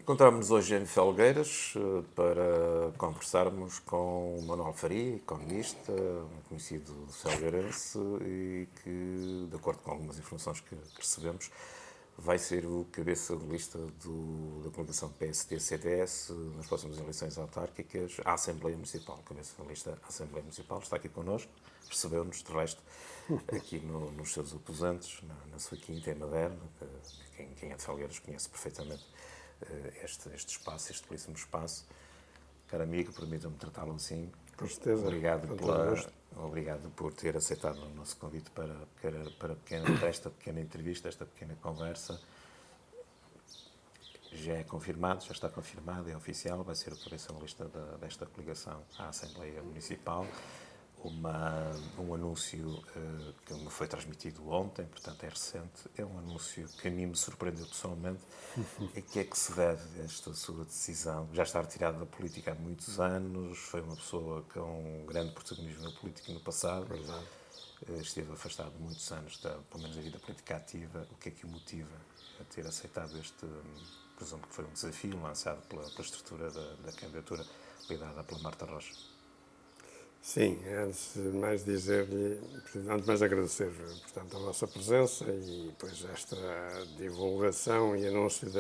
Encontramos-nos hoje em Felgueiras para conversarmos com o Manuel Faria, economista, conhecido felgueirense e que, de acordo com algumas informações que recebemos, vai ser o cabeça de lista da coligação PSD-CDS nas próximas eleições autárquicas à Assembleia Municipal. Cabeça de lista à Assembleia Municipal está aqui connosco, recebeu-nos, de resto, aqui nos seus aposentos, na sua quinta em Madeira. Quem é de Felgueiras conhece perfeitamente este espaço, este belíssimo espaço. Caro amigo, permita-me tratá-lo assim. Com certeza. Obrigado por ter aceitado o nosso convite para esta pequena entrevista, esta pequena conversa. Já está confirmado, é oficial, vai ser o cabeça de lista desta coligação à Assembleia Municipal. Um anúncio que me foi transmitido ontem, portanto é recente, é um anúncio que a mim me surpreendeu pessoalmente. A que é que se deve esta sua decisão? Já está retirado da política há muitos anos, foi uma pessoa com um grande protagonismo na política no passado. Verdade. Esteve afastado muitos anos, pelo menos da vida política ativa. O que é que o motiva a ter aceitado presumo que foi um desafio lançado pela estrutura da candidatura liderada pela Marta Rocha? Sim, antes de mais agradecer, portanto, a vossa presença e depois esta divulgação e anúncio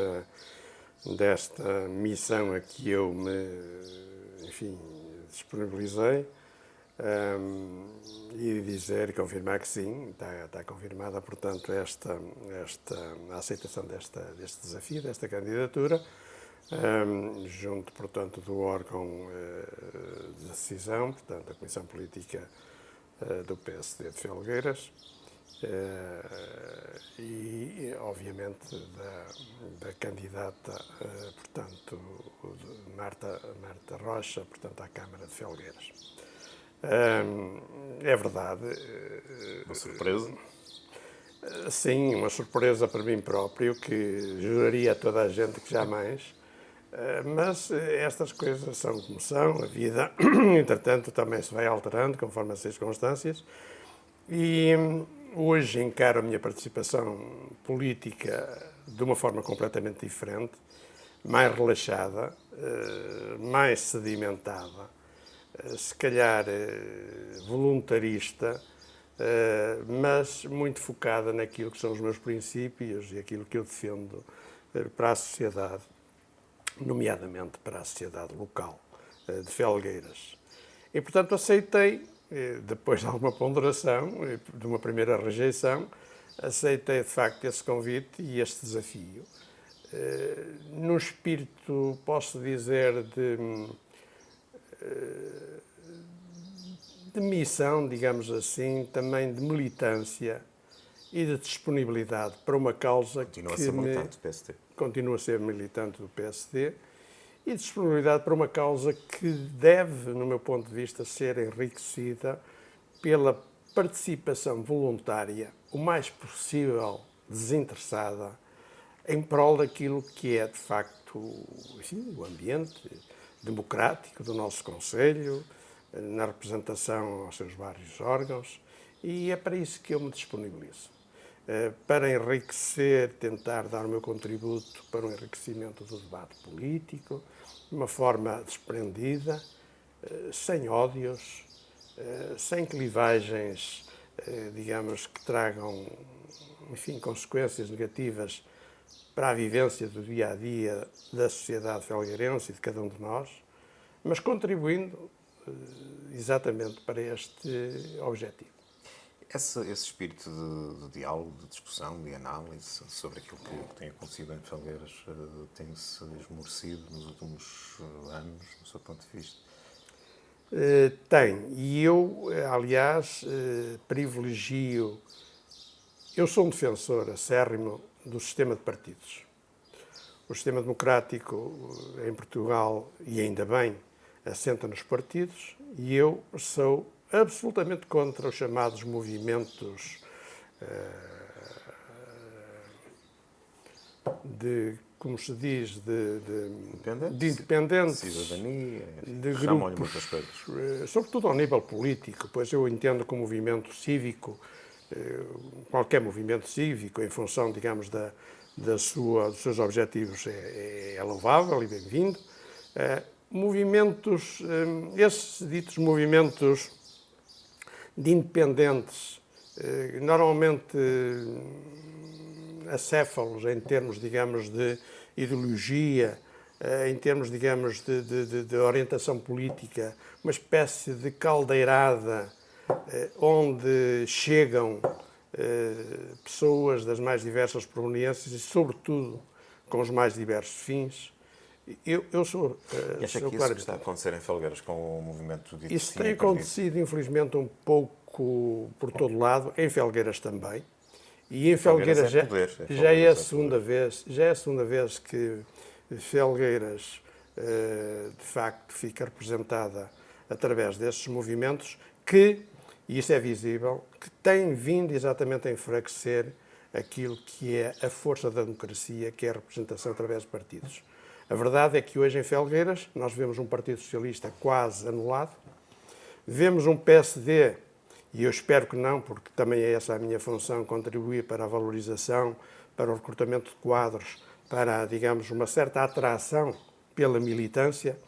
desta missão a que eu me, disponibilizei e confirmar que sim, está confirmada, portanto, a aceitação deste desafio, desta candidatura, junto, portanto, do órgão de decisão, portanto, a Comissão Política do PSD de Felgueiras e, obviamente, da candidata, portanto, Marta Rocha, portanto, à Câmara de Felgueiras. É verdade. Uma surpresa? Sim, uma surpresa para mim próprio, que juraria a toda a gente que jamais. Mas estas coisas são como são, a vida, entretanto, também se vai alterando conforme as circunstâncias. E hoje encaro a minha participação política de uma forma completamente diferente, mais relaxada, mais sedimentada, se calhar voluntarista, mas muito focada naquilo que são os meus princípios e aquilo que eu defendo para a sociedade, nomeadamente para a sociedade local de Felgueiras. E, portanto, aceitei, depois de alguma ponderação, de uma primeira rejeição, aceitei, de facto, esse convite e este desafio. No espírito, posso dizer, de missão, digamos assim, também de militância e de disponibilidade para uma causa que Continua a ser militante do PSD. Continua a ser militante do PSD e disponibilidade para uma causa que deve, no meu ponto de vista, ser enriquecida pela participação voluntária, o mais possível desinteressada, em prol daquilo que é, de facto, o ambiente democrático do nosso Conselho, na representação aos seus vários órgãos, e é para isso que eu me disponibilizo. Para enriquecer, tentar dar o meu contributo para o enriquecimento do debate político, de uma forma desprendida, sem ódios, sem clivagens, digamos, que tragam, consequências negativas para a vivência do dia-a-dia da sociedade felgueirense e de cada um de nós, mas contribuindo exatamente para este objetivo. Esse espírito de diálogo, de discussão, de análise sobre aquilo que tem acontecido em Felgueiras tem-se esmorecido nos últimos anos, do seu ponto de vista? Tem. E eu, aliás, privilegio... Eu sou um defensor acérrimo do sistema de partidos. O sistema democrático em Portugal, e ainda bem, assenta nos partidos, e eu sou absolutamente contra os chamados movimentos como se diz, de independentes, cidadania, de chamam-lhe grupos, muitas coisas. Sobretudo ao nível político, pois eu entendo que o movimento cívico, qualquer movimento cívico, em função, digamos, dos seus objetivos é louvável e bem-vindo. Movimentos, esses ditos movimentos de independentes, normalmente acéfalos em termos, digamos, de ideologia, em termos, digamos, de orientação política, uma espécie de caldeirada onde chegam pessoas das mais diversas proveniências e, sobretudo, com os mais diversos fins. Eu sou... E acha que isso que está a acontecer em Felgueiras com o movimento de Isso tem acontecido, infelizmente, um pouco por todo lado, em Felgueiras também. E em Felgueiras já é a segunda vez que Felgueiras, de facto, fica representada através desses movimentos que, e isso é visível, que têm vindo exatamente a enfraquecer aquilo que é a força da democracia, que é a representação através de partidos. A verdade é que hoje em Felgueiras nós vemos um Partido Socialista quase anulado, vemos um PSD, e eu espero que não, porque também é essa a minha função, contribuir para a valorização, para o recrutamento de quadros, para, digamos, uma certa atração pela militância,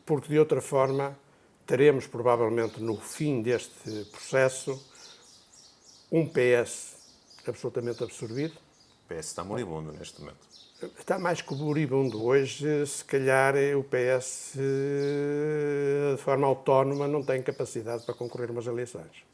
porque de outra forma teremos provavelmente no fim deste processo um PS absolutamente absorvido. O PS está moribundo neste momento. Está mais que moribundo. Hoje, se calhar, o PS, de forma autónoma, não tem capacidade para concorrer a umas eleições.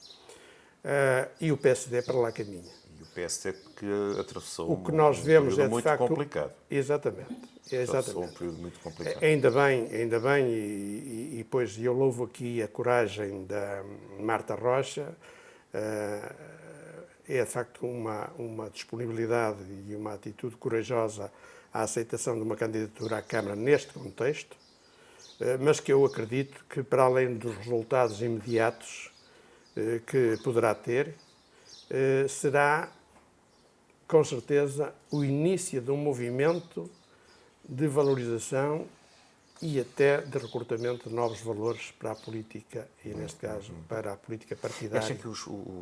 E o PSD para lá caminha. E o PSD que atravessou o que nós vemos período é, de muito facto, complicado. Exatamente. Atravessou um período muito complicado. Ainda bem, e depois eu louvo aqui a coragem da Marta Rocha. É, de facto, uma disponibilidade e uma atitude corajosa à aceitação de uma candidatura à Câmara neste contexto, mas que eu acredito que, para além dos resultados imediatos que poderá ter, será, com certeza, o início de um movimento de valorização e até de recrutamento de novos valores para a política e, neste caso, para a política partidária. Acha que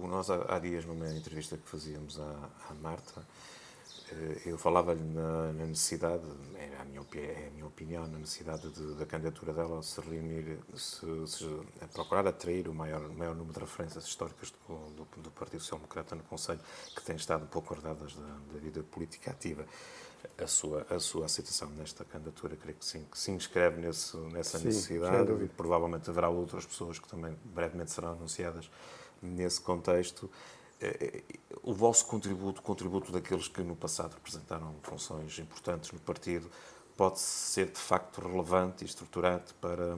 nós, há dias, numa entrevista que fazíamos à Marta, eu falava-lhe na necessidade, é a minha opinião, na necessidade da candidatura dela se reunir, a procurar atrair o maior número de referências históricas do Partido Social Democrata no Conselho, que têm estado um pouco guardadas da vida política ativa. A sua aceitação nesta candidatura, creio que sim, que se inscreve nessa necessidade. E provavelmente haverá outras pessoas que também brevemente serão anunciadas nesse contexto. O vosso contributo, o contributo daqueles que no passado representaram funções importantes no partido, pode ser de facto relevante e estruturante para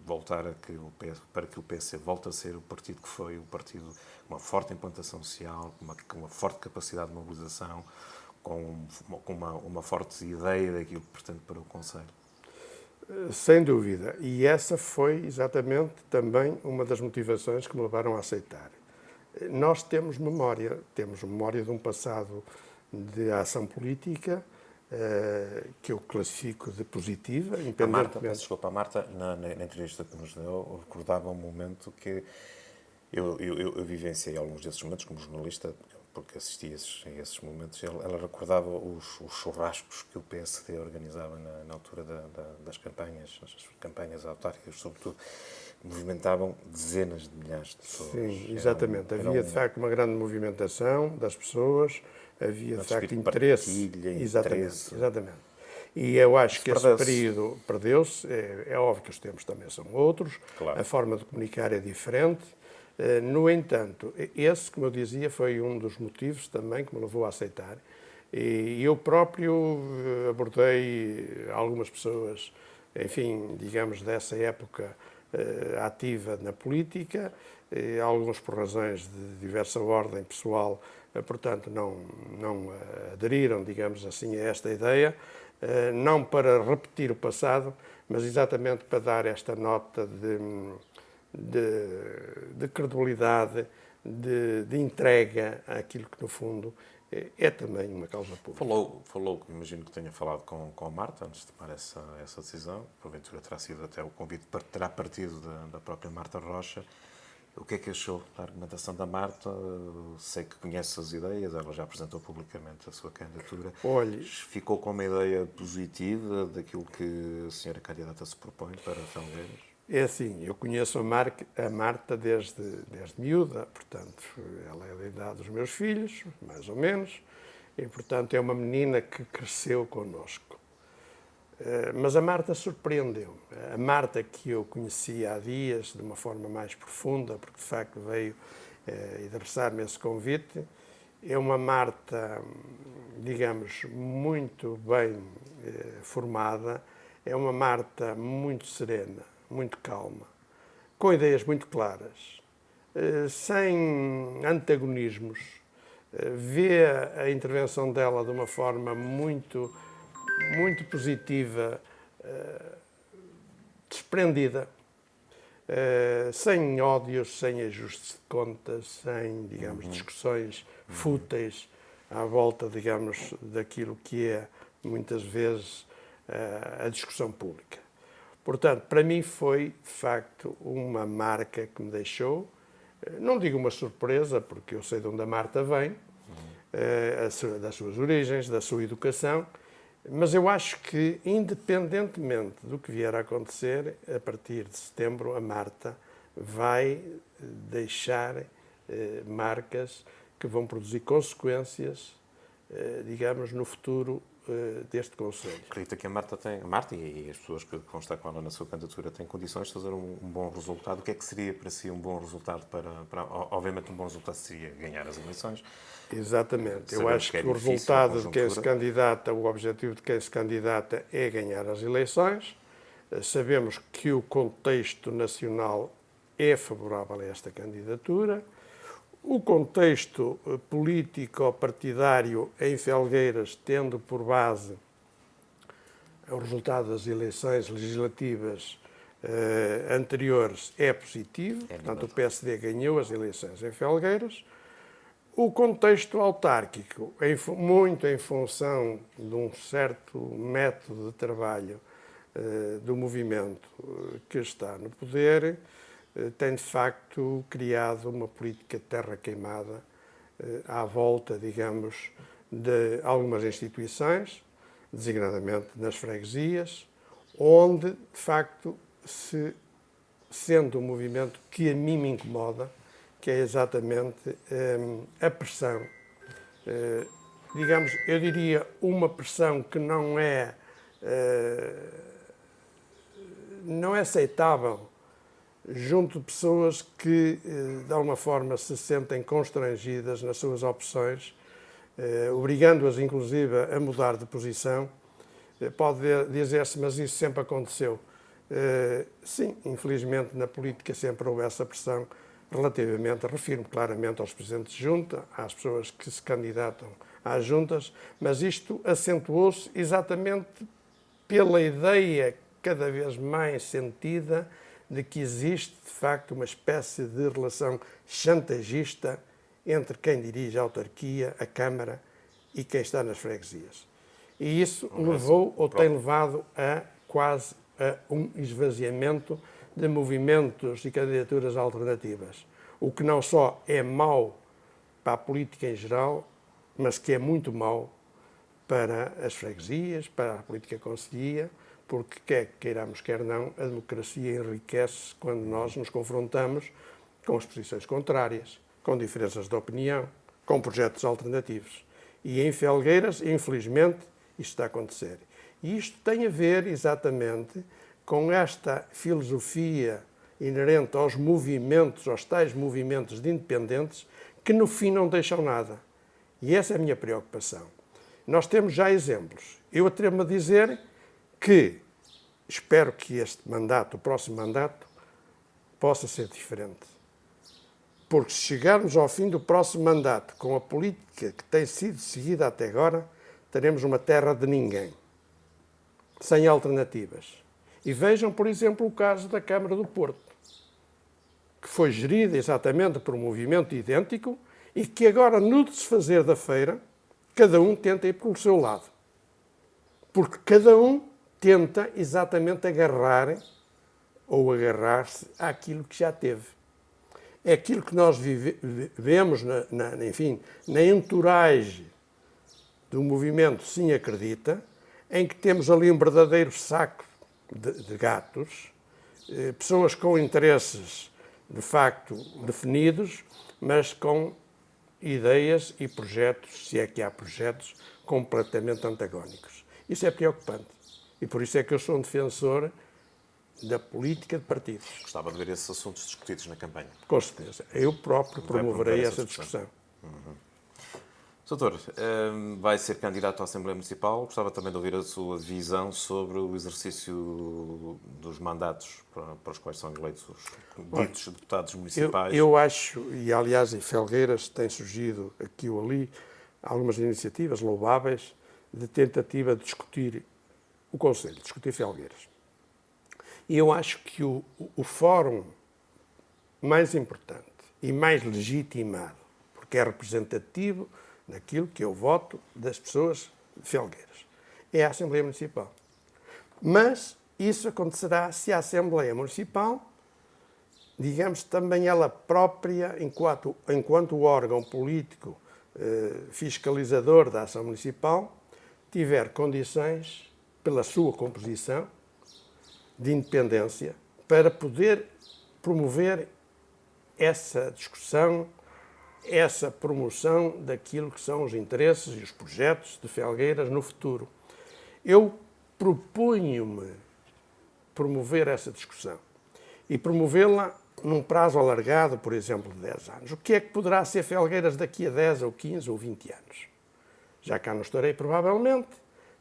voltar para que o PS volte a ser o partido que foi, o partido com uma forte implantação social, com uma forte capacidade de mobilização, com uma forte ideia daquilo que pretende para o Conselho? Sem dúvida. E essa foi exatamente também uma das motivações que me levaram a aceitar. Nós temos memória de um passado de ação política que eu classifico de positiva, independentemente... A Marta, na entrevista que nos deu, recordava um momento que eu vivenciei alguns desses momentos como jornalista, porque assisti a esses momentos. Ela recordava os churrascos que o PSD organizava na altura das campanhas, as campanhas autárquicas, sobretudo, movimentavam dezenas de milhares de pessoas. Sim, exatamente. Havia, de facto, uma grande movimentação das pessoas, havia, de facto, interesse. Exatamente. E eu acho que esse período perdeu-se. É óbvio que os tempos também são outros, claro. A forma de comunicar é diferente. No entanto, esse, como eu dizia, foi um dos motivos também que me levou a aceitar. E eu próprio abordei algumas pessoas, enfim, digamos, dessa época ativa na política, alguns por razões de diversa ordem pessoal, portanto, não aderiram, digamos assim, a esta ideia, não para repetir o passado, mas exatamente para dar esta nota de credibilidade, de entrega àquilo que, no fundo, é também uma causa pública. Falou, imagino que tenha falado com a Marta antes de tomar essa decisão, porventura terá sido até o convite terá partido da própria Marta Rocha, O que é que achou da argumentação da Marta? Sei que conhece as ideias, ela já apresentou publicamente a sua candidatura. Olhe, Ficou com uma ideia positiva daquilo que a senhora candidata se propõe para Felgueiras? é assim, eu conheço a Marta desde miúda, portanto, ela é da idade dos meus filhos, mais ou menos, e, portanto, é uma menina que cresceu connosco. Mas a Marta surpreendeu. A Marta que eu conhecia há dias, de uma forma mais profunda, porque de facto veio endereçar-me esse convite, é uma Marta, digamos, muito bem formada, é uma Marta muito serena, muito calma, com ideias muito claras, sem antagonismos, vê a intervenção dela de uma forma muito positiva, desprendida, sem ódios, sem ajustes de contas, sem, digamos, discussões fúteis à volta, digamos, daquilo que é, muitas vezes, a discussão pública. Portanto, para mim foi, de facto, uma marca que me deixou, não digo uma surpresa, porque eu sei de onde a Marta vem, das suas origens, da sua educação, mas eu acho que, independentemente do que vier a acontecer, a partir de setembro, a Marta vai deixar marcas que vão produzir consequências, digamos, no futuro deste Conselho. Acredita que a Marta e as pessoas que constam com ela na sua candidatura têm condições de fazer um bom resultado. O que é que seria para si um bom resultado obviamente um bom resultado seria ganhar as eleições. Exatamente. Eu acho que o resultado de quem se candidata, o objetivo de quem se candidata é ganhar as eleições. Sabemos que o contexto nacional é favorável a esta candidatura. O contexto político-partidário em Felgueiras, tendo por base o resultado das eleições legislativas anteriores, é positivo. Portanto, o PSD ganhou as eleições em Felgueiras. O contexto autárquico, muito em função de um certo método de trabalho do movimento que está no poder, tem de facto criado uma política de terra queimada à volta, digamos, de algumas instituições, designadamente nas freguesias, onde, de facto, sendo um movimento que a mim me incomoda, que é exatamente a pressão, digamos, eu diria uma pressão que não é aceitável junto de pessoas que, de alguma forma, se sentem constrangidas nas suas opções, obrigando-as, inclusive, a mudar de posição. Pode dizer-se, mas isso sempre aconteceu. Sim, infelizmente, na política sempre houve essa pressão relativamente, refiro-me claramente aos presidentes de junta, às pessoas que se candidatam às juntas, mas isto acentuou-se exatamente pela ideia cada vez mais sentida de que existe, de facto, uma espécie de relação chantagista entre quem dirige a autarquia, a Câmara, e quem está nas freguesias. E isso levou, ou tem levado, a quase a um esvaziamento de movimentos e candidaturas alternativas. O que não só é mau para a política em geral, mas que é muito mau para as freguesias, para a política concelhia, porque quer queiramos, quer não, a democracia enriquece quando nós nos confrontamos com as posições contrárias, com diferenças de opinião, com projetos alternativos. E em Felgueiras, infelizmente, isto está a acontecer. E isto tem a ver exatamente com esta filosofia inerente aos movimentos, aos tais movimentos de independentes, que no fim não deixam nada. E essa é a minha preocupação. Nós temos já exemplos. Eu atrevo-me a dizer que espero que este mandato, o próximo mandato, possa ser diferente. Porque se chegarmos ao fim do próximo mandato com a política que tem sido seguida até agora, teremos uma terra de ninguém, sem alternativas. E vejam, por exemplo, o caso da Câmara do Porto, que foi gerida exatamente por um movimento idêntico e que agora, no desfazer da feira, cada um tenta ir pelo seu lado. Porque cada um tenta exatamente agarrar ou agarrar-se àquilo que já teve. é aquilo que nós vemos na entourage do movimento Sim Acredita, em que temos ali um verdadeiro saco de gatos, pessoas com interesses, de facto, definidos, mas com ideias e projetos, se é que há projetos, completamente antagónicos. Isso é preocupante. E por isso é que eu sou um defensor da política de partidos. Gostava de ver esses assuntos discutidos na campanha. Com certeza. Eu próprio promoverei essa discussão. Doutor, vai ser candidato à Assembleia Municipal. Gostava também de ouvir a sua visão sobre o exercício dos mandatos para os quais são eleitos os ditos deputados municipais. Eu acho, e aliás em Felgueiras tem surgido aqui ou ali algumas iniciativas louváveis de tentativa de discutir o Conselho, discutir Felgueiras. E eu acho que o fórum mais importante e mais legitimado, porque é representativo daquilo que eu voto das pessoas de Felgueiras, é a Assembleia Municipal. Mas isso acontecerá se a Assembleia Municipal, digamos, também ela própria, enquanto órgão político fiscalizador da ação municipal, tiver condições, pela sua composição, de independência, para poder promover essa discussão, essa promoção daquilo que são os interesses e os projetos de Felgueiras no futuro. Eu proponho-me promover essa discussão e promovê-la num prazo alargado, por exemplo, de 10 anos. O que é que poderá ser Felgueiras daqui a 10 ou 15 ou 20 anos? Já cá não estarei, provavelmente,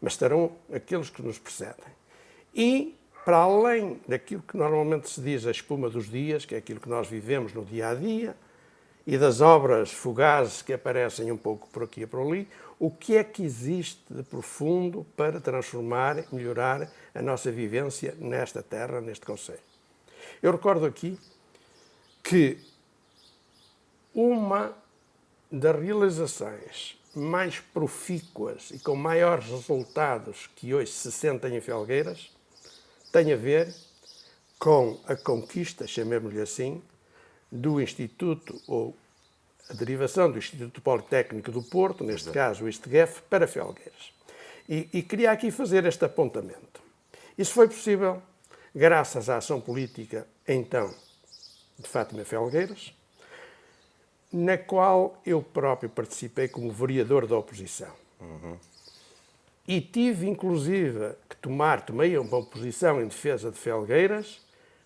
mas estarão aqueles que nos precedem. E, para além daquilo que normalmente se diz a espuma dos dias, que é aquilo que nós vivemos no dia-a-dia, e das obras fugazes que aparecem um pouco por aqui e por ali, o que é que existe de profundo para transformar, melhorar a nossa vivência nesta terra, neste concelho? Eu recordo aqui que uma das realizações mais profícuas e com maiores resultados que hoje se sentem em Felgueiras tem a ver com a conquista, chamemos-lhe assim, do Instituto, ou a derivação do Instituto Politécnico do Porto, neste caso o ISTGEF, para Felgueiras. E queria aqui fazer este apontamento. Isso foi possível graças à ação política, então, de Fátima Felgueiras, na qual eu próprio participei como vereador da oposição. E tive, inclusive, que tomei uma posição em defesa de Felgueiras,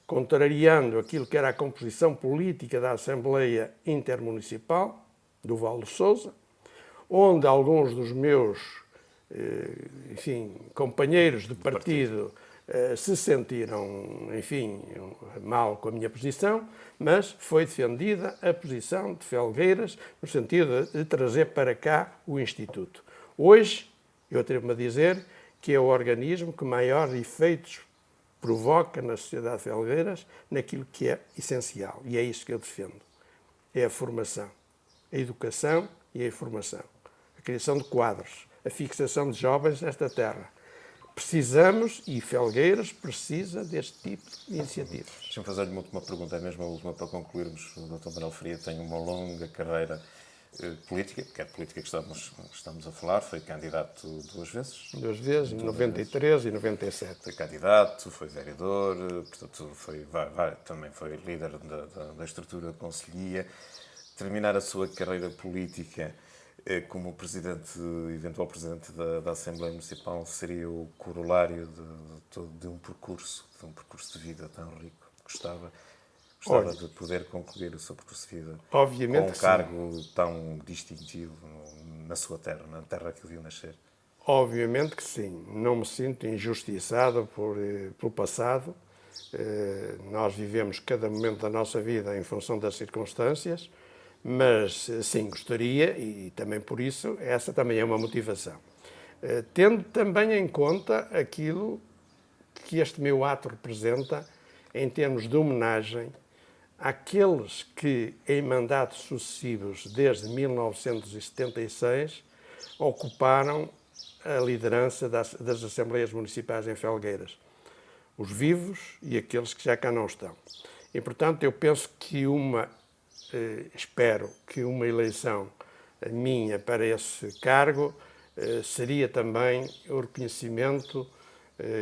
contrariando aquilo que era a composição política da Assembleia Intermunicipal do Val de Sousa, onde alguns dos meus companheiros de partido se sentiram, mal com a minha posição, mas foi defendida a posição de Felgueiras no sentido de trazer para cá o Instituto. Hoje, eu atrevo-me a dizer que é o organismo que maiores efeitos provoca na sociedade de Felgueiras naquilo que é essencial. E é isso que eu defendo. É a formação, a educação e a informação. A criação de quadros, a fixação de jovens nesta terra. Precisamos, e Felgueiras precisa deste tipo de iniciativas. Deixa-me fazer-lhe uma última pergunta, é mesmo a última para concluirmos. O Dr. Manuel Faria tem uma longa carreira política, que é de política que estamos a falar, foi candidato 2 vezes. 2 vezes, em 93 e 97. Foi candidato, foi vereador, portanto também foi líder da estrutura da Conselhia. Terminar a sua carreira política como eventual presidente da Assembleia Municipal seria o corolário de um percurso de vida tão rico. Gostava de poder concluir o seu percurso de vida com um cargo tão distintivo na sua terra, na terra que o viu nascer. Obviamente que sim. Não me sinto injustiçado pelo passado. Nós vivemos cada momento da nossa vida em função das circunstâncias, mas sim, gostaria, e também por isso, essa também é uma motivação. Tendo também em conta aquilo que este meu ato representa em termos de homenagem àqueles que, em mandatos sucessivos, desde 1976, ocuparam a liderança das Assembleias Municipais em Felgueiras. Os vivos e aqueles que já cá não estão. E, portanto, eu penso que uma espero que uma eleição minha para esse cargo seria também o reconhecimento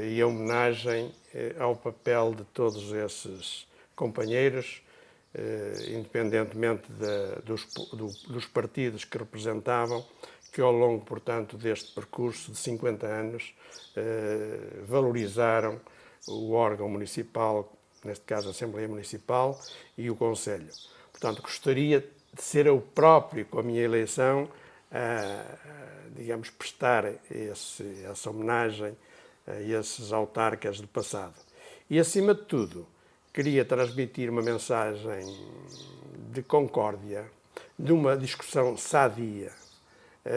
e a homenagem ao papel de todos esses companheiros, independentemente dos partidos que representavam, que ao longo, portanto, deste percurso de 50 anos, valorizaram o órgão municipal, neste caso a Assembleia Municipal, e o Conselho. Portanto, gostaria de ser eu próprio, com a minha eleição, digamos, prestar essa homenagem a esses autarcas do passado. E, acima de tudo, queria transmitir uma mensagem de concórdia, de uma discussão sadia,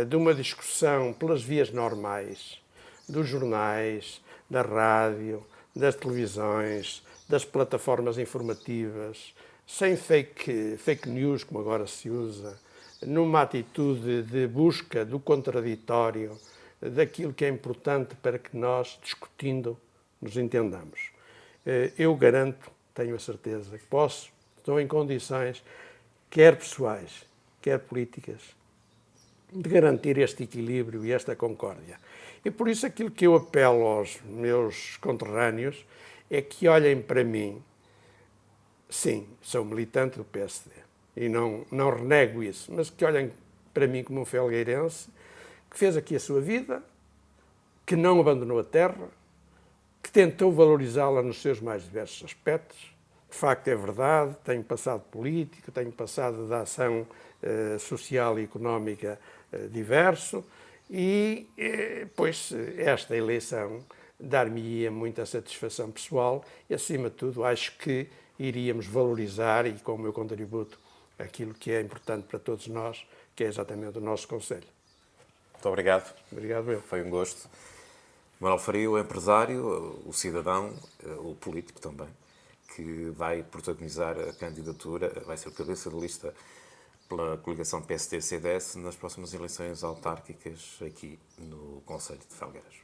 de uma discussão pelas vias normais, dos jornais, da rádio, das televisões, das plataformas informativas, sem fake news, como agora se usa, numa atitude de busca do contraditório, daquilo que é importante para que nós, discutindo, nos entendamos. Eu garanto, tenho a certeza que estou em condições, quer pessoais, quer políticas, de garantir este equilíbrio e esta concórdia. E por isso aquilo que eu apelo aos meus conterrâneos é que olhem para mim. Sim, sou militante do PSD e não renego isso, mas que olhem para mim como um felgueirense que fez aqui a sua vida, que não abandonou a terra, que tentou valorizá-la nos seus mais diversos aspectos. De facto, é verdade, tenho passado político, tenho passado da ação social e económica diverso e, pois, esta eleição dar-me-ia muita satisfação pessoal e, acima de tudo, acho que iríamos valorizar, e com o meu contributo, aquilo que é importante para todos nós, que é exatamente o nosso Conselho. Muito obrigado. Obrigado, eu. Foi um gosto. Manuel Faria, o empresário, o cidadão, o político também, que vai protagonizar a candidatura, vai ser o cabeça de lista pela coligação PSD-CDS nas próximas eleições autárquicas aqui no Conselho de Felgueiras.